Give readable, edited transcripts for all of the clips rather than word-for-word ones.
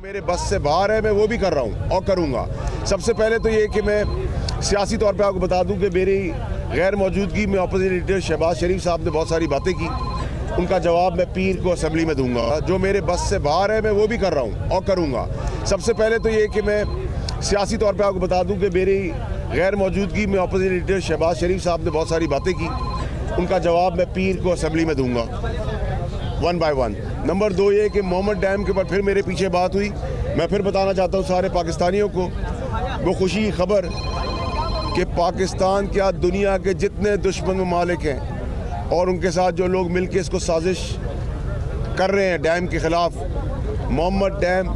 मेरे बस से बाहर है मैं वो भी कर रहा हूँ और करूँगा। सबसे पहले तो ये कि मैं सियासी तौर पे आपको बता दूं कि मेरी गैर मौजूदगी में अपोजिशन लीडर शहबाज शरीफ साहब ने बहुत सारी बातें की, उनका जवाब मैं पीर को असेंबली में दूंगा। जो मेरे बस से बाहर है मैं वो भी कर रहा हूँ और करूँगा। सबसे पहले तो ये कि मैं सियासी तौर पे आपको बता दूं कि मेरी गैर मौजूदगी में अपोजिशन लीडर शहबाज शरीफ साहब ने बहुत सारी बातें की, उनका जवाब मैं पीर को असेंबली में दूंगा, वन बाय वन। नंबर 2 ये कि मोहम्मद डैम के ऊपर फिर मेरे पीछे बात हुई। मैं फिर बताना चाहता हूँ सारे पाकिस्तानियों को वो खुशी की खबर कि पाकिस्तान क्या दुनिया के जितने दुश्मन ममालिक हैं और उनके साथ जो लोग मिलकर इसको साजिश कर रहे हैं डैम के ख़िलाफ़, मोहम्मद डैम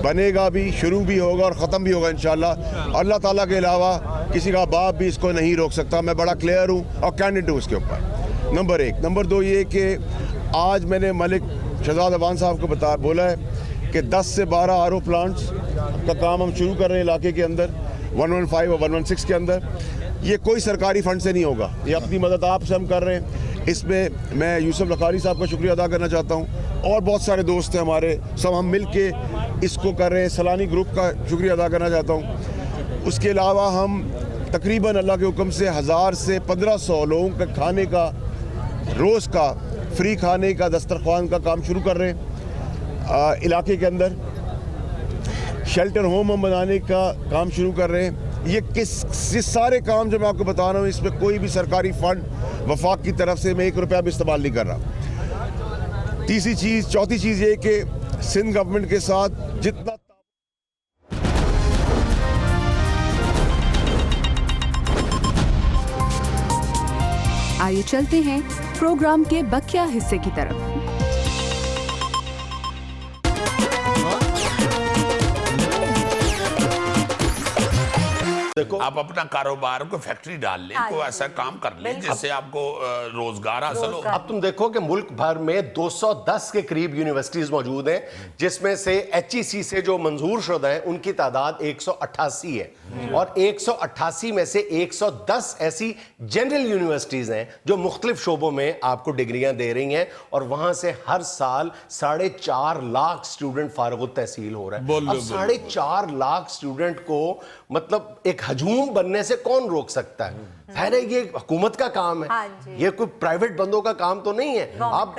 बनेगा भी, शुरू भी होगा और ख़त्म भी होगा इंशाअल्लाह। अल्लाह ताला के अलावा किसी का बाप भी इसको नहीं रोक सकता। मैं बड़ा क्लियर हूँ और कैंडिडेट हूँ इसके ऊपर, नंबर 1। नंबर 2 ये कि आज मैंने मलिक शहजाद अवान साहब को बोला है कि 10 से 12 RO प्लांट्स का काम हम शुरू कर रहे हैं इलाके के अंदर, 115 और 116 के अंदर। ये कोई सरकारी फंड से नहीं होगा, ये अपनी मदद आपसे हम कर रहे हैं। इसमें मैं यूसुफ लखारी साहब का शुक्रिया अदा करना चाहता हूँ और बहुत सारे दोस्त हैं हमारे, सब हम मिल के इसको कर रहे हैं। सलानी ग्रुप का शुक्रिया अदा करना चाहता हूँ। उसके अलावा हम तकरीबन अल्लाह के हुक्म से 1000 से 1500 लोगों का खाने का, रोज़ का फ्री खाने का दस्तरखान का काम शुरू कर रहे हैं इलाके के अंदर। शेल्टर होम हम बनाने का काम शुरू कर रहे हैं। ये सारे काम जो मैं आपको बता रहा हूँ, इसमें कोई भी सरकारी फंड वफाक की तरफ से मैं 1 रुपया भी इस्तेमाल नहीं कर रहा। चौथी चीज़ ये कि सिंध गवर्नमेंट के साथ जितना आइए चलते हैं प्रोग्राम के बकिया हिस्से की तरफ। देखो, आप अपना कारोबार को फैक्ट्री डाल लें, कोई ऐसा काम कर लें जिससे आपको रोजगार हासिल हो। अब तुम देखो कि मुल्क भर में 210 के करीब यूनिवर्सिटीज मौजूद हैं, जिसमें से HEC से जो मंजूर शुदा हैं उनकी तादाद 188 है और 188 में से 110 ऐसी जनरल यूनिवर्सिटीज हैं जो मुख्तलिफ शोबों में आपको डिग्रियां दे रही हैं और वहां से हर साल 4.5 लाख स्टूडेंट फारिग तहसील हो रहा है। अब 4.5 लाख स्टूडेंट को मतलब एक हजूम बनने से कौन रोक सकता है? है ये हुकूमत का काम है। ये कोई प्राइवेट बंदों का काम तो नहीं है। आप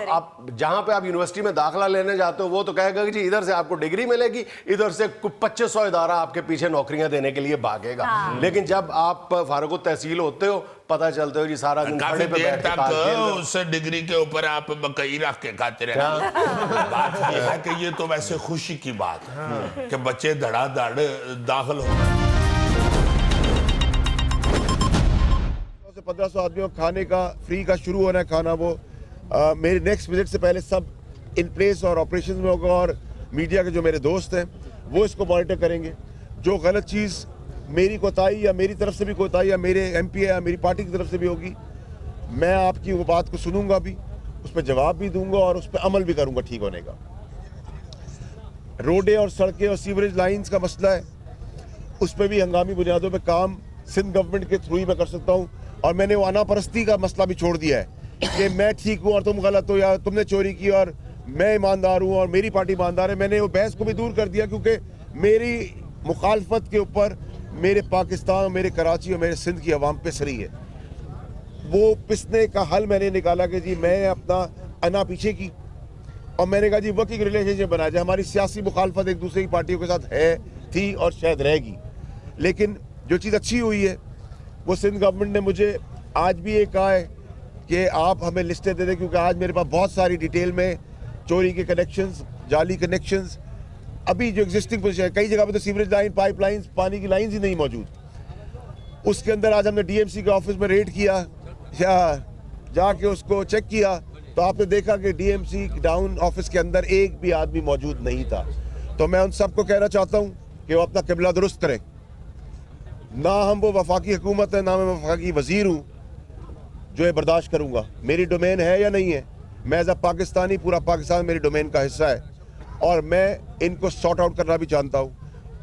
जहां पे आप यूनिवर्सिटी में दाखिला लेने जाते हो वो तो कहेगा कि जी इधर से आपको डिग्री मिलेगी, इधर से 2500 इदारा आपके पीछे नौकरियां देने के लिए भागेगा। लेकिन जब आप फारिग तहसील होते हो, पता चलते हो जी सारा दिन काफी देर तक उस डिग्री के ऊपर आप मकई रख के खाते रहे। बात ये है कि ये तो वैसे खुशी की बात है कि बच्चे धड़ाधड़ दाखिल हो। 1500 आदमियों को खाने का फ्री का शुरू होना है खाना। वो मेरे नेक्स्ट विजिट से पहले सब इन प्लेस और ऑपरेशन में होगा और मीडिया के जो मेरे दोस्त हैं वो इसको मॉनिटर करेंगे। जो गलत चीज़ मेरी कोताही या मेरी तरफ से भी कोताही या मेरे MP या मेरी पार्टी की तरफ से भी होगी, मैं आपकी वो बात को सुनूंगा भी, उस पर जवाब भी दूंगा और उस पर अमल भी करूंगा ठीक होने का। रोडें और सड़कें और सीवरेज लाइंस का मसला है, उस पर भी हंगामी बुनियादों पर काम सिंध गवर्नमेंट के थ्रू ही मैं कर सकता हूँ। और मैंने वो अनापरस्ती का मसला भी छोड़ दिया है कि मैं ठीक हूँ और तुम गलत हो, या तुमने चोरी की और मैं ईमानदार हूँ और मेरी पार्टी ईमानदार है। मैंने वो बहस को भी दूर कर दिया क्योंकि मेरी मुखालफत के ऊपर मेरे पाकिस्तान, मेरे कराची और मेरे सिंध की आवाम पे सरी है। वो पिसने का हल मैंने निकाला कि जी मैं अपना अना पीछे की और मैंने कहा जी वर्किंग रिलेशनशिप बना जाए। हमारी सियासी मुखालफत एक दूसरे की पार्टियों के साथ है, थी और शायद रहेगी, लेकिन जो चीज़ अच्छी हुई है वो सिंध गवर्नमेंट ने मुझे आज भी ये कहा है कि आप हमें लिस्टें दे दें, क्योंकि आज मेरे पास बहुत सारी डिटेल में चोरी के कनेक्शंस, जाली कनेक्शंस, अभी जो एग्जिस्टिंग पोजीशन है, कई जगह पे तो सीवरेज लाइन, पाइप लाइन्स, पानी की लाइन्स ही नहीं मौजूद। उसके अंदर आज हमने DMC के ऑफिस में रेड किया या जाके उसको चेक किया तो आपने देखा कि DMC डाउन ऑफिस के अंदर एक भी आदमी मौजूद नहीं था। तो मैं उन सबको कहना चाहता हूँ कि वो अपना किबला दुरुस्त करें। ना हम वो वफाकी हुकूमत है, ना मैं वफाकी वजीर हूँ जो ये बर्दाश्त करूँगा। मेरी डोमेन है या नहीं है, मैं एज अ पाकिस्तानी, पूरा पाकिस्तान मेरी डोमेन का हिस्सा है और मैं इनको सॉर्ट आउट करना भी जानता हूँ।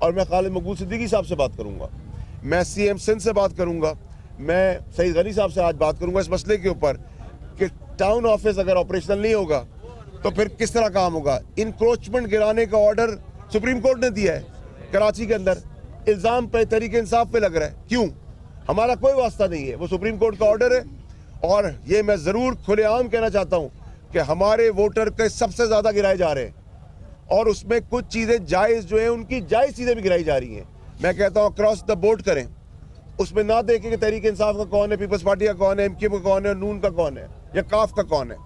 और मैं खालिद मकबूल सिद्दीकी साहब से बात करूँगा, मैं CM सिंध से बात करूँगा, मैं सईद गनी साहब से आज बात करूँगा इस मसले के ऊपर कि टाउन ऑफिस अगर ऑपरेशनल नहीं होगा तो फिर किस तरह काम होगा। इंक्रोचमेंट गिराने का ऑर्डर सुप्रीम कोर्ट ने दिया है कराची के अंदर, इल्ज़ाम पे तहरीक इंसाफ पे लग रहा है। क्यों? हमारा कोई वास्ता नहीं है, वो सुप्रीम कोर्ट का ऑर्डर है। और ये मैं ज़रूर खुलेआम कहना चाहता हूँ कि हमारे वोटर के सबसे ज़्यादा गिराए जा रहे हैं, और उसमें कुछ चीज़ें जायज़ जो है उनकी जायज़ चीज़ें भी गिराई जा रही हैं। मैं कहता हूँ अक्रॉस द बोर्ड करें, उसमें ना देखें कि तहरीक इंसाफ का कौन है, पीपल्स पार्टी का कौन है, एमक्यू का कौन है, नून का कौन है या काफ का कौन है।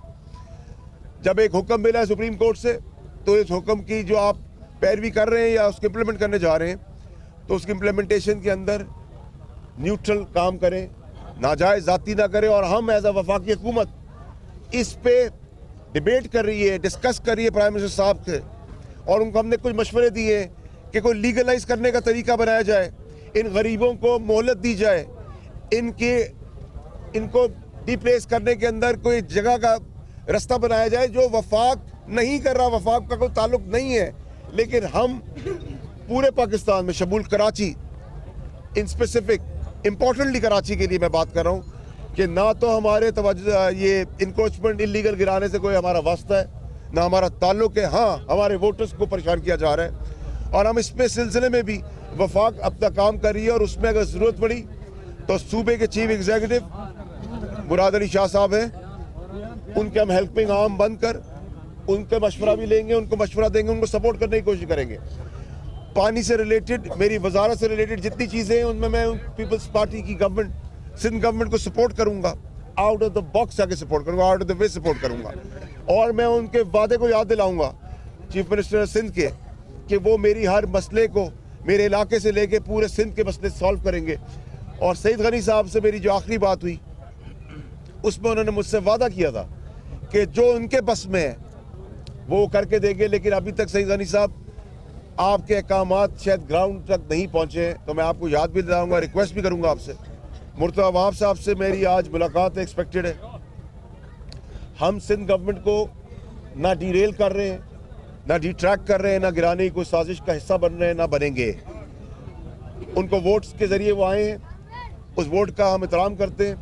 जब एक हुक्म मिला है सुप्रीम कोर्ट से, तो इस हुक्म की जो आप पैरवी कर रहे हैं या उसको इम्प्लीमेंट करने जा रहे हैं, तो उसकी इम्प्लीमेंटेशन के अंदर न्यूट्रल काम करें, नाजायज़ ज़ाती ना करें। और हम एज अ वफाकी हुकूमत इस पे डिबेट कर रही है, डिस्कस कर रही है प्राइम मिनिस्टर साहब से, और उनको हमने कुछ मशवरे दिए हैं कि कोई लीगलाइज करने का तरीका बनाया जाए, इन गरीबों को मोहलत दी जाए, इनको डिप्लेस करने के अंदर कोई जगह का रास्ता बनाया जाए। जो वफाक नहीं कर रहा, वफाक का कोई ताल्लुक नहीं है, लेकिन हम पूरे पाकिस्तान में शमूल Karachi, in specific importantly Karachi के लिए मैं बात कर रहा हूँ कि ना तो हमारे ये इंक्रोचमेंट इलीगल गिराने से कोई हमारा वास्ता है, ना हमारा ताल्लुक है। हाँ, हमारे वोटर्स को परेशान किया जा रहा है, और हम इस सिलसिले में भी वफाक अपना काम कर रही है। और उसमें अगर ज़रूरत पड़ी तो सूबे के चीफ एग्जीक्यूटिव मुराद अली शाह साहब हैं, उनके हम हेल्पिंग आर्म बनकर उनका मशवरा भी लेंगे, उनको मशवरा देंगे, उनको सपोर्ट करने की कोशिश करेंगे। पानी से रिलेटेड, मेरी वजारत से रिलेटेड जितनी चीज़ें हैं उनमें मैं पीपल्स पार्टी की गवर्नमेंट, सिंध गवर्नमेंट को सपोर्ट करूंगा, आउट ऑफ द बॉक्स आके सपोर्ट करूंगा, out of the way support करूंगा। और मैं उनके वादे को याद दिलाऊंगा चीफ मिनिस्टर सिंध के कि वो मेरी हर मसले को मेरे इलाके से लेके पूरे सिंध के मसले सॉल्व करेंगे। और सईद गनी साहब से मेरी जो आखिरी बात हुई, उसमें उन्होंने मुझसे वादा किया था कि जो उनके बस में है वो करके देंगे, लेकिन अभी तक सईद गनी साहब आपके अहकामात शायद ग्राउंड तक नहीं पहुंचे हैं। तो मैं आपको याद भी दिलाऊंगा, रिक्वेस्ट भी करूंगा आपसे। मुर्तज़ा वहाब साहब से मेरी आज मुलाकात एक्सपेक्टेड है। हम सिंध गवर्नमेंट को ना डीरेल कर रहे हैं, ना डिट्रैक्ट कर रहे हैं, ना गिराने की कोई साजिश का हिस्सा बन रहे हैं, ना बनेंगे। उनको वोट्स के जरिए वो आए हैं, उस वोट का हम एहतराम करते हैं,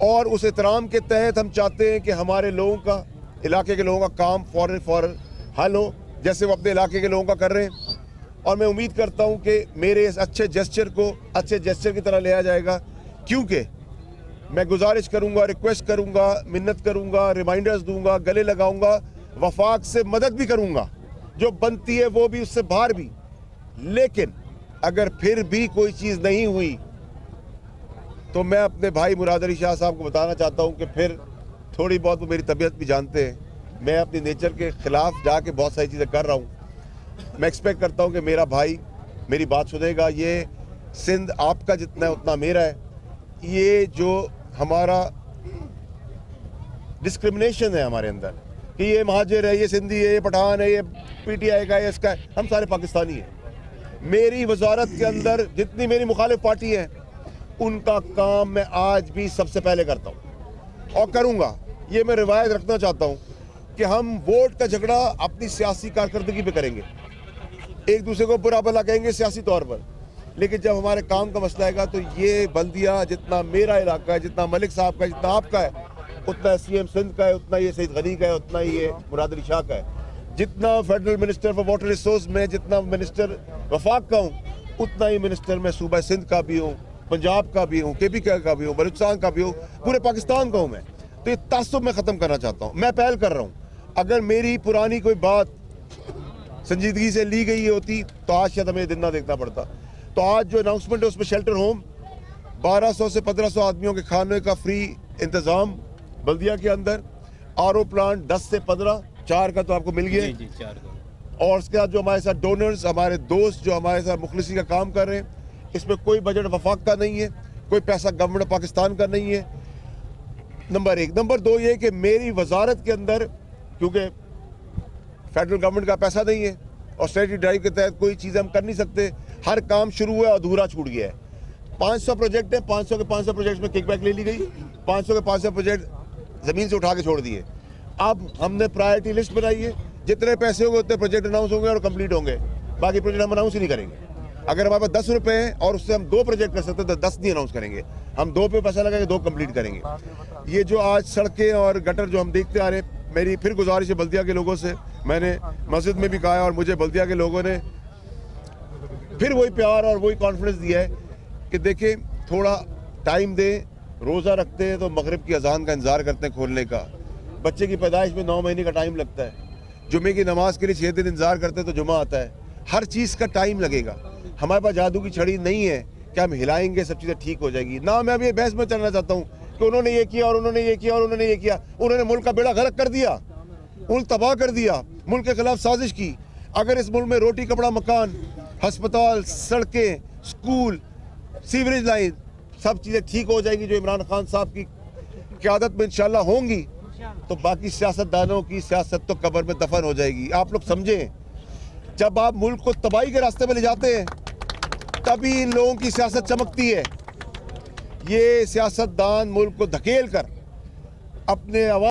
और उस एहतराम के तहत हम चाहते हैं कि हमारे लोगों का, इलाके के लोगों का काम फौरन हल हो, जैसे वो अपने इलाके के लोगों का कर रहे हैं। और मैं उम्मीद करता हूं कि मेरे इस अच्छे जेस्चर को अच्छे जेस्चर की तरह लिया जाएगा, क्योंकि मैं गुजारिश करूंगा, रिक्वेस्ट करूंगा, मिन्नत करूंगा, रिमाइंडर्स दूंगा, गले लगाऊंगा, वफाक से मदद भी करूंगा जो बनती है, वो भी, उससे बाहर भी। लेकिन अगर फिर भी कोई चीज़ नहीं हुई तो मैं अपने भाई मुराद अली शाह साहब को बताना चाहता हूं कि फिर थोड़ी बहुत, वो मेरी तबीयत भी जानते हैं, मैं अपनी नेचर के ख़िलाफ़ जाके बहुत सारी चीज़ें कर रहा हूं। मैं एक्सपेक्ट करता हूं कि मेरा भाई मेरी बात सुनेगा। ये सिंध आपका जितना है उतना मेरा है। ये जो हमारा डिस्क्रिमिनेशन है हमारे अंदर कि ये महाजिर है, ये सिंधी है, ये पठान है, ये PTI का है, इसका है, हम सारे पाकिस्तानी हैं। मेरी वजारत के अंदर जितनी मेरी मुखालिफ पार्टी है, उनका काम मैं आज भी सबसे पहले करता हूँ और करूँगा। ये मैं रिवायत रखना चाहता हूँ कि हम वोट का झगड़ा अपनी सियासी कारकर्दगी पे करेंगे, एक दूसरे को बुरा भला कहेंगे सियासी तौर पर, लेकिन जब हमारे काम का मसला आएगा तो ये बल्दिया जितना मेरा इलाका है, जितना मलिक साहब का है, जितना आपका है, उतना CM सिंध का है, उतना ये सईद गनी का है, उतना ये मुराद अली शाह का है। जितना federal minister for water resource में, जितना मिनिस्टर वफाक का हूँ, उतना ही मिनिस्टर मैं सूबा सिंध का भी हूँ, पंजाब का भी हूँ, KP का भी हूँ, बलूचिस्तान का भी हूँ, पूरे पाकिस्तान का हूँ मैं। तो ये तासुब मैं ख़त्म करना चाहता हूँ, मैं पहल कर रहा हूँ। अगर मेरी पुरानी कोई बात संजीदगी से ली गई होती तो आज शायद हमें दिन ना देखना पड़ता। तो आज जो अनाउंसमेंट है उसमें शेल्टर होम 1200 से 1500 आदमियों के खाने का फ्री इंतज़ाम बल्दिया के अंदर, RO प्लांट 10 से 15, 4 का तो आपको मिल गया, 4 का। और उसके बाद जो हमारे साथ डोनर्स, हमारे दोस्त जो हमारे साथ मुखलिसी का काम कर रहे हैं, इसमें कोई बजट वफाक का नहीं है, कोई पैसा गवर्नमेंट पाकिस्तान का नहीं है, नंबर 1। नंबर 2 ये कि मेरी वजारत के अंदर, क्योंकि फेडरल गवर्नमेंट का पैसा नहीं है, ऑस्टेरिटी ड्राइव के तहत कोई चीज़ हम कर नहीं सकते, हर काम शुरू हुआ अधूरा छूट गया है। 500 प्रोजेक्ट है, 500 के 500 प्रोजेक्ट में किकबैक ले ली गई, 500 के 500 प्रोजेक्ट ज़मीन से उठा के छोड़ दिए। अब हमने प्रायोरिटी लिस्ट बनाई है, जितने पैसे होंगे उतने प्रोजेक्ट अनाउंस होंगे और कंप्लीट होंगे, बाकी प्रोजेक्ट हम अनाउंस ही नहीं करेंगे। अगर हमारे पास 10 रुपये हैं और उससे हम 2 प्रोजेक्ट कर सकते हैं तो 10 नहीं अनाउंस करेंगे, हम 2 पे पैसा लगाएंगे, 2 कंप्लीट करेंगे। ये जो आज सड़कें और गटर जो हम देखते आ रहे हैं, मेरी फिर गुजारिश है बल्दिया के लोगों से, मैंने मस्जिद में भी कहा है और मुझे बल्दिया के लोगों ने फिर वही प्यार और वही कॉन्फिडेंस दिया है कि देखिए थोड़ा टाइम दें, रोज़ा रखते हैं तो मगरिब की अजान का इंतज़ार करते हैं खोलने का। बच्चे की पैदाइश में 9 महीने का टाइम लगता है, जुमे की नमाज के लिए 6 दिन इंतज़ार करते हैं तो जुमा आता है। हर चीज़ का टाइम लगेगा। हमारे पास जादू की छड़ी नहीं है कि हम हिलाएंगे सब चीज़ें ठीक हो जाएगी ना। मैं अभी बहस में चलना चाहता हूँ कि उन्होंने ये किया और उन्होंने ये किया और उन्होंने ये किया। उन्होंने मुल्क का बेड़ा गर्क कर दिया, मुल्क तबाह कर दिया, मुल्क के खिलाफ साजिश की। अगर इस मुल्क में रोटी कपड़ा मकान, अस्पताल, सड़कें, स्कूल, सीवरेज लाइन सब चीज़ें ठीक हो जाएंगी जो इमरान खान साहब की क़यादत में इंशाल्लाह होंगी, तो बाकी सियासतदानों की सियासत तो कब्र में दफन हो जाएगी। आप लोग समझें, जब आप मुल्क को तबाही के रास्ते में ले जाते हैं तभी इन लोगों की सियासत चमकती है। ये सियासतदान मुल्क को धकेल कर अपने आवाज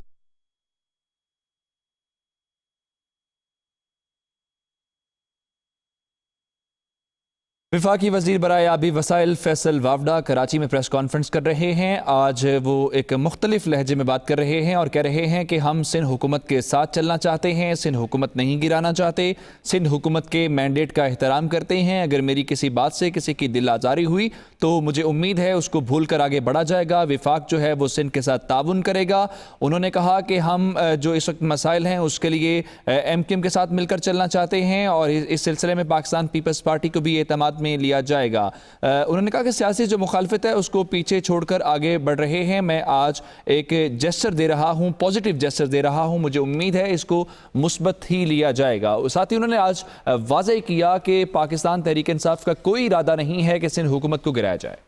वफाकी वज़ीर बराए आबी वसाइल फैसल वावडा कराची में प्रेस कॉन्फ्रेंस कर रहे हैं। आज वो एक मुख्तलिफ लहजे में बात कर रहे हैं और कह रहे हैं कि हम सिंध हुकूमत के साथ चलना चाहते हैं, सिंध हुकूमत नहीं गिराना चाहते, सिंध हुकूमत के मैंडेट का एहतराम करते हैं। अगर मेरी किसी बात से किसी की दिल आज़ारी हुई तो मुझे उम्मीद है उसको भूल कर आगे बढ़ा जाएगा। विफाक जो है वो सिंध के साथ ताउन करेगा। उन्होंने कहा कि हम जो इस वक्त मसाइल हैं उसके लिए MKM के साथ मिलकर चलना चाहते हैं और इस सिलसिले में पाकिस्तान पीपल्स पार्टी को भी एतमाद में लिया जाएगा। उन्होंने कहा कि सियासी जो मुखालफत है उसको पीछे छोड़कर आगे बढ़ रहे हैं। मैं आज एक जेस्चर दे रहा हूं, पॉजिटिव जेस्चर दे रहा हूं, मुझे उम्मीद है इसको मुस्बत ही लिया जाएगा। साथ ही उन्होंने आज वाज़ेह किया कि पाकिस्तान तहरीक इंसाफ का कोई इरादा नहीं है कि सिंध हुकूमत को गिराया जाए।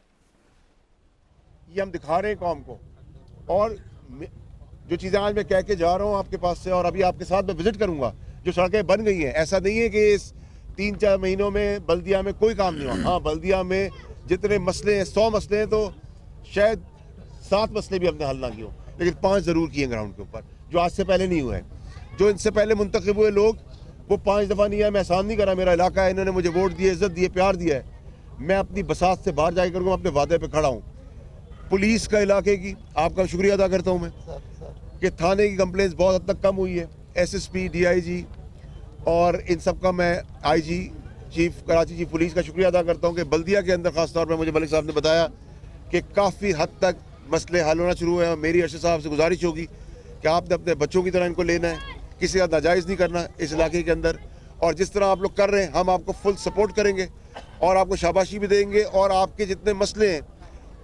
ये हम दिखा रहे हैं कौम को, और जो चीज़ें आज मैं कह के जा रहा हूँ आपके पास से और अभी आपके साथ मैं विजिट करूंगा, जो सड़कें बन गई हैं, ऐसा नहीं है कि इस 3-4 महीनों में बल्दिया में कोई काम नहीं हुआ। हाँ, बल्दिया में जितने मसले हैं, 100 मसले हैं तो शायद 7 मसले भी हमने हल ना किए हो, लेकिन 5 ज़रूर किए ग्राउंड के ऊपर, जो आज से पहले नहीं हुए हैं। जो इनसे पहले मुंतखब हुए लोग वो 5 दफ़ा नहीं आए। मैं एहसान नहीं करा, मेरा इलाका है, इन्होंने मुझे वोट दिए, इज्जत दिए, प्यार दिया है। मैं अपनी बसात से बाहर जाकर करूँगा, अपने वादे पर खड़ा हूँ। पुलिस का इलाके की आपका शुक्रिया अदा करता हूँ मैं कि थाने की कंप्लेंट्स बहुत हद तक कम हुई है। SSP, DIG और इन सब का मैं IG chief Karachi chief police का शुक्रिया अदा करता हूँ कि बल्दिया के अंदर ख़ास तौर पर मुझे मलिक साहब ने बताया कि काफ़ी हद तक मसले हल होना शुरू हुए हैं। मेरी अर्शद साहब से गुजारिश होगी कि आपने अपने बच्चों की तरह इनको लेना है, किसी का नाजायज़ नहीं करना इस इलाके के अंदर। और जिस तरह आप लोग कर रहे हैं हम आपको फुल सपोर्ट करेंगे और आपको शाबाशी भी देंगे और आपके जितने मसले हैं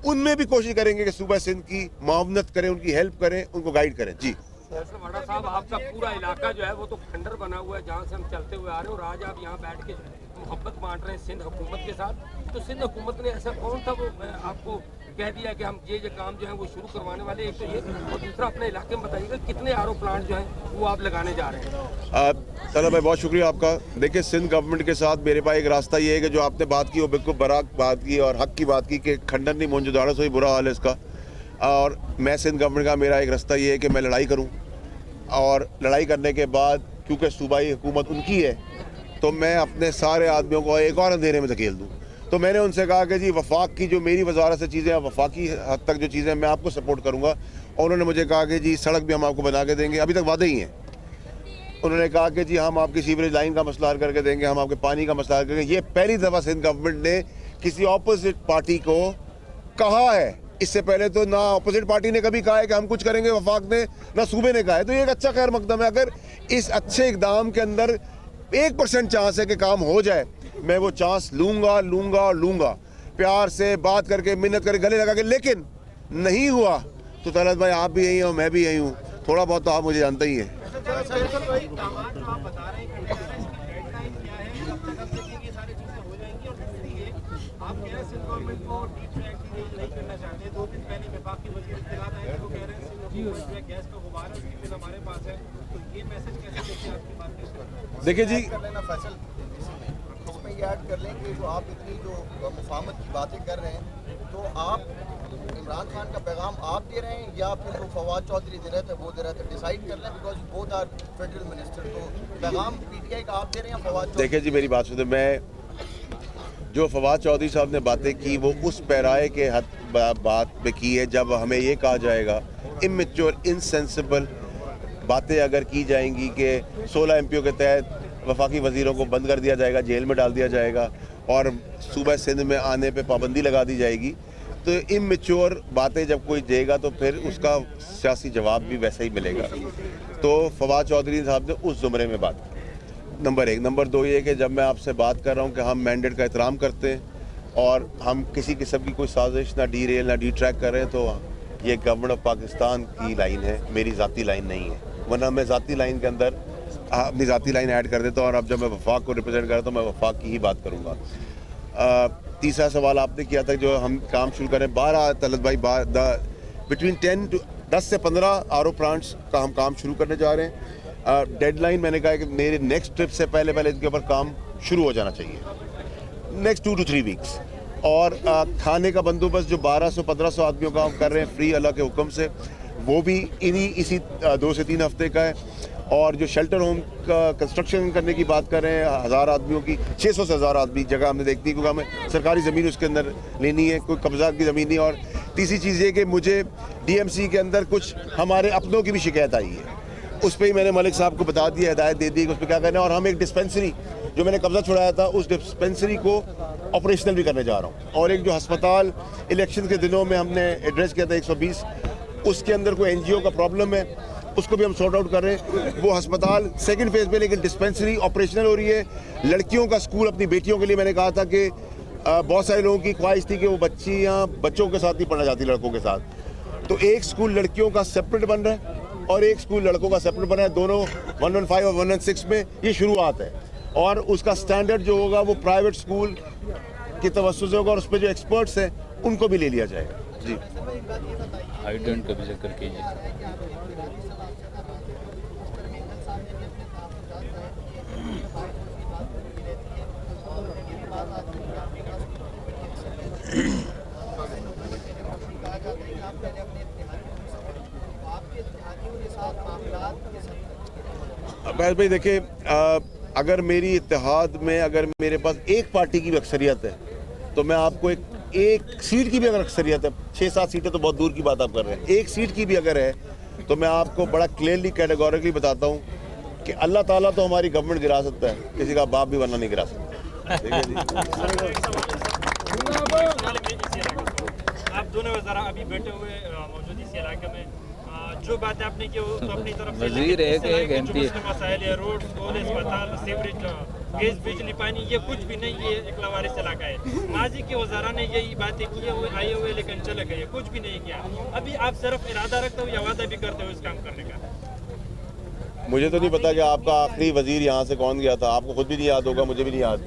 उनमें भी कोशिश करेंगे कि सूबा सिंध की मावनत करें, उनकी हेल्प करें, उनको गाइड करें। जी वाडा साहब, आपका पूरा इलाका जो है वो तो खंडर बना हुआ है जहाँ से हम चलते हुए आ रहे हैं, और आज आप यहाँ बैठ के मोहब्बत बांट रहे हैं सिंध हुकूमत के साथ। तो सिंध हुकूमत ने ऐसा कौन था वो आपको कह दिया कि हम ये काम जो है वो शुरू करवाने वाले? एक तो ये, और दूसरा अपने इलाके में बताइएगा कितने RO प्लांट जो हैं वो आप लगाने जा रहे हैं? सलाम भाई, बहुत शुक्रिया आपका। देखिए, सिंध गवर्नमेंट के साथ मेरे पास एक रास्ता ये है कि जो आपने बात की वो बिल्कुल बराक बात की और हक की बात की कि खंडन नहीं मौजूदा से बुरा हाल है इसका। और मैं सिंध गवर्नमेंट का मेरा एक रास्ता ये है कि मैं लड़ाई करूँ और लड़ाई करने के बाद क्योंकि सूबाई हुकूमत उनकी है तो मैं अपने सारे आदमियों को एक और अंधेरे में धकेल दूँ। तो मैंने उनसे कहा कि जी वफाक की जो मेरी वजारत से चीज़ें हैं, वफाकी हद तक जो चीज़ें मैं आपको सपोर्ट करूँगा। और उन्होंने मुझे कहा कि जी सड़क भी हम आपको बना के देंगे, अभी तक वादे ही हैं। उन्होंने कहा कि जी हम आपकी सीवरेज लाइन का मसला हल करके देंगे, हम आपके पानी का मसला हल करेंगे। ये पहली दफ़ा सिंध गवर्नमेंट ने किसी अपोजिट पार्टी को कहा है। इससे पहले तो ना अपोजिट पार्टी ने कभी कहा है कि हम कुछ करेंगे, वफाक ने ना सूबे ने कहा है। तो ये एक अच्छा खैर मकदम है। अगर इस अच्छे इकदाम के अंदर 1% चांस है कि काम हो जाए, मैं वो चांस लूंगा लूंगा और लूंगा, प्यार से बात करके, मिन्नत करके, गले लगा के। लेकिन नहीं हुआ तो तलत भाई आप भी यही हो, मैं भी यही हूँ, थोड़ा बहुत तो आप मुझे जानते ही हैं। आप कह रहे हैं सिंध गवर्नमेंट को डीप में एक्टिव नहीं करना चाहते। 2 दिन पहले वफाकी वज़ीर इत्तलात आए तो कह रहे हैं सिंध हुकूमत जो है गैस का गुब्बारा सीधे हमारे पास है। तो ये मैसेज कैसे देखिए आपकी बात कैसे? देखिए जी, कर लेना फैसल, इसमें ये ऐड कर लें कि जो आप इतनी जो मुफाहमत की बातें कर रहे हैं तो आप इमरान खान का पैगाम आप दे रहे हैं या फिर जो फवाद चौधरी दे रहे थे वो दे रहे थे? डिसाइड कर लें, because both are federal minister. तो पैगाम PTI का आप दे रहे हैं फवाद चौधरी? देखिए जी, मेरी बात सुनिए। मैं जो फवाद चौधरी साहब ने बातें की वो उस पैराए के बात पे की है जब हमें ये कहा जाएगा इमेच्योर, इनसेंसिबल, बातें अगर की जाएंगी कि 16 एमपीओ के तहत वफाकी वज़ीरों को बंद कर दिया जाएगा, जेल में डाल दिया जाएगा और सूबा सिंध में आने पे पाबंदी लगा दी जाएगी, तो इमेच्योर बातें जब कोई देगा तो फिर उसका सियासी जवाब भी वैसा ही मिलेगा। तो फवाद चौधरी साहब ने उस ज़ुमरे में बात की, नंबर 1। नंबर 2 ये कि जब मैं आपसे बात कर रहा हूँ कि हम मैंडेट का एहतराम करते हैं और हम किसी किस्म की कोई साजिश ना डीरेल ना डिट्रैक्ट कर रहे हैं, तो ये गवर्नमेंट ऑफ पाकिस्तान की लाइन है, मेरी ज़ाती लाइन नहीं है। वरना मैं ज़ाती लाइन के अंदर अपनी ज़ाती लाइन ऐड कर देता हूँ और अब जब मैं वफाक को रिप्रेजेंट कर रहा हूँ तो मैं वफाक की ही बात करूँगा। तीसरा सवाल आपने किया था जो हम काम शुरू करें 12 तलत भाई बिटवीन 10 से 15 आरओ प्लांट्स का हम काम शुरू करने जा रहे हैं। डेडलाइन मैंने कहा है कि मेरे नेक्स्ट ट्रिप से पहले इनके ऊपर काम शुरू हो जाना चाहिए, नेक्स्ट 2 to 3 वीक्स। और खाने का बंदोबस्त जो 1200-1500 आदमियों का हम कर रहे हैं फ्री अल्लाह के हुक्म से, वो भी इसी 2 से 3 हफ्ते का है। और जो शेल्टर होम का कंस्ट्रक्शन करने की बात कर रहे हैं 1000 आदमियों की, 600 से 1000 आदमी जगह हमने देखती है, क्योंकि हमें सरकारी ज़मीन उसके अंदर लेनी है, कोई कब्जा की ज़मीन नहीं। और तीसरी चीज़ ये कि मुझे डीएमसी के अंदर कुछ हमारे अपनों की भी शिकायत आई है, उस पर ही मैंने मलिक साहब को बता दिया, हिदायत दे दी कि उस पर क्या करना है। और हम एक डिस्पेंसरी जो मैंने कब्जा छुड़ाया था उस डिस्पेंसरी को ऑपरेशनल भी करने जा रहा हूँ। और एक जो अस्पताल इलेक्शन के दिनों में हमने एड्रेस किया था 120, उसके अंदर कोई एनजीओ का प्रॉब्लम है, उसको भी हम सॉर्ट आउट कर रहे हैं। वो अस्पताल सेकंड फेज में, लेकिन डिस्पेंसरी ऑपरेशनल हो रही है। लड़कियों का स्कूल अपनी बेटियों के लिए मैंने कहा था कि बहुत सारे लोगों की ख्वाहिश थी कि वो बच्चियाँ बच्चों के साथ ही पढ़ना चाहती, लड़कों के साथ। तो एक स्कूल लड़कियों का सेपरेट बन रहा है और एक स्कूल लड़कों का सेपरेट बन रहा है, दोनों 115 और 116 में। ये शुरुआत है और उसका स्टैंडर्ड जो होगा वो प्राइवेट स्कूल की तवज्जो से होगा और उस पर जो एक्सपर्ट्स हैं उनको भी ले लिया जाएगा। जी, हाइडेंट का भी जिक्र कीजिए। अवैध भाई देखिए, अगर मेरी इत्तेहाद में अगर मेरे पास एक पार्टी की भी अक्सरियत है तो मैं आपको एक सीट की भी अगर अक्सरियत है, 6-7 सीटें तो बहुत दूर की बात आप कर रहे हैं, एक सीट की भी अगर है तो मैं आपको बड़ा क्लियरली कैटेगोरिकली बताता हूँ कि अल्लाह ताला तो हमारी गवर्नमेंट गिरा सकता है, किसी का बाप भी वरना नहीं गिरा सकता। ठीक है जी। आप दोनों वज़रा अभी बैठे हुए मौजूद इस इलाके में, जो बात आपने की वो तो अपनी तरफ से वज़ीर एक एमपी मसाइल है, रोड, स्कूल, अस्पताल, सीवरेज, गैस, बिजली, पानी, ये कुछ भी नहीं, ये एक लवारिस इलाका है। माजी के वज़रा ने यही बातें की हुए आए हुए लेकिन चले गए, कुछ भी नहीं किया। अभी आप सिर्फ इरादा रखते हो या वादा भी करते हो इस काम करने का? मुझे तो नहीं पता कि आपका आखिरी वजीर यहाँ से कौन गया था, आपको खुद भी नहीं याद होगा, मुझे भी नहीं याद।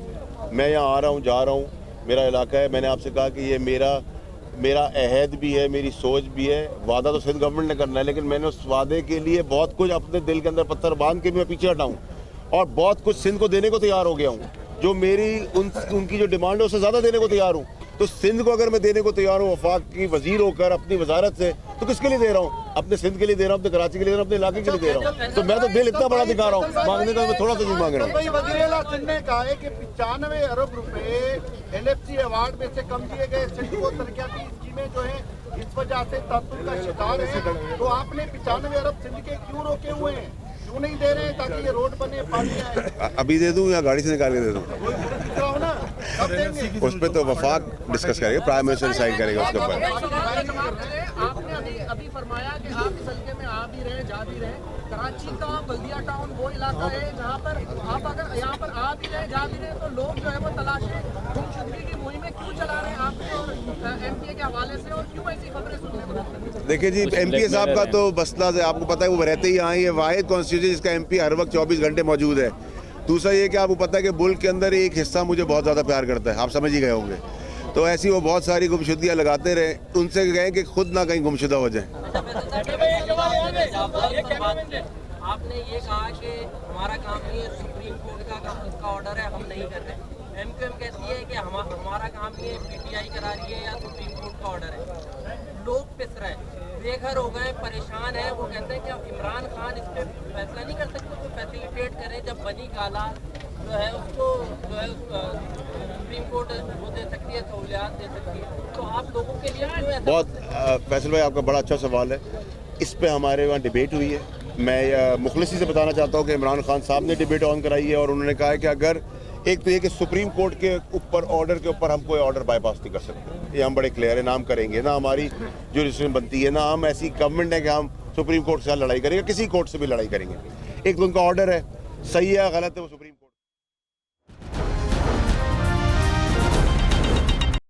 मैं यहाँ आ रहा हूँ, जा रहा हूँ, मेरा इलाका है। मैंने आपसे कहा कि ये मेरा अहद भी है, मेरी सोच भी है। वादा तो सिंध गवर्नमेंट ने करना है, लेकिन मैंने उस वादे के लिए बहुत कुछ अपने दिल के अंदर पत्थर बांध के भी मैं पीछे हटा हूँ और बहुत कुछ सिंध को देने को तैयार हो गया हूँ। जो मेरी उनकी जो डिमांड है उससे ज़्यादा देने को तैयार हूँ। तो सिंध को अगर मैं देने को तैयार हूँ वफाक की वजीर होकर अपनी वजारत से, तो किसके लिए दे रहा हूँ? अपने सिंध के लिए दे रहा हूँ, अपने कराची के लिए दे रहा हूँ, अपने इलाके के लिए दे रहा हूँ। तो मैं तो दिल इतना बड़ा दिखा रहा हूँ, मांगने का मैं थोड़ा सा नहीं मांग रहा हूँ। वज़ीर-ए-आला सिंध ने कहा है कि 95 अरब रुपए LFC अवार्ड में से कम दिए गए। सिंध को तरक्याती स्कीमें जो है इस वजह से तहफ़्फ़ुज़ का शिकार है। तो आपने 95 अरब सिंध के क्यों रोके हुए हैं, क्यों नहीं दे रहे हैं ताकि ये रोड बने, पानी आए? अभी दे दूँ या गाड़ी से निकाल के दे दूँ? उस पर तो वफाक डिस्कस करेगा, प्राइम मिनिस्टर डिसाइड करेगा उसके ऊपर। आपने अभी फरमाया कि आप इस हल्के में आ भी रहे, जा भी रहे। कराची का बल्दिया टाउन वो इलाका है जहाँ पर आप अगर यहाँ पर आ भी रहे, जा भी रहे, तो लोग जो है वो तलाशे गुमशुदगी की मुहिमें क्यों चला रहे हैं आपके और MPA के हवाले से, और क्यों ऐसी खबरें सुनने को मिलती हैं? देखिए जी, MPA साहब का तो मसला है, आपको पता है, वो रहते ही यहाँ, ये वाहिद कॉन्स्टिट्यूंसी जिसका MP हर वक्त 24 घंटे मौजूद है। दूसरा ये कि आपको पता है कि मुल्क के अंदर एक हिस्सा मुझे बहुत ज़्यादा प्यार करता है, आप समझ ही गए होंगे। तो ऐसी वो बहुत सारी गुमशुदगियाँ लगाते रहे, उनसे कहें कि खुद ना कहीं गुमशुदा हो जाए। आपने ये कहा कि हमारा काम नहीं है, सुप्रीम कोर्ट का ऑर्डर है, हम नहीं कर रहे। MQM कहती है कि हमारा काम नहीं है, PTI करा रही है या सुप्रीम कोर्ट का ऑर्डर है। लोग पिस रहे हैं, बेघर हो गए, परेशान है। वो कहते हैं कि अब इमरान खान इस पर फैसला नहीं कर सकते, उसको फैसिलिटेट करें। जब बनी काला जो है उसको जो है सुप्रीम कोर्ट वो दे सकती है, सहूलियात दे सकती है। तो आप लोगों के लिए बहुत फैसल भाई, आपका बड़ा अच्छा सवाल है। इस पे हमारे वहाँ डिबेट हुई है मैं मुखलिसी से बताना चाहता हूँ कि इमरान खान साहब ने डिबेट ऑन कराई है और उन्होंने कहा है कि अगर एक तो ये कि सुप्रीम कोर्ट के ऊपर ऑर्डर के ऊपर हम कोई ऑर्डर बाईपास नहीं कर सकते, ये हम बड़े क्लियर है, ना हम करेंगे, ना हमारी जो डिसीजन बनती है, ना हम ऐसी गवर्नमेंट है कि हम सुप्रीम कोर्ट से लड़ाई करेंगे, किसी कोर्ट से भी लड़ाई करेंगे। एक तो उनका ऑर्डर है, सही है गलत है वो सुप्रीम कोर्ट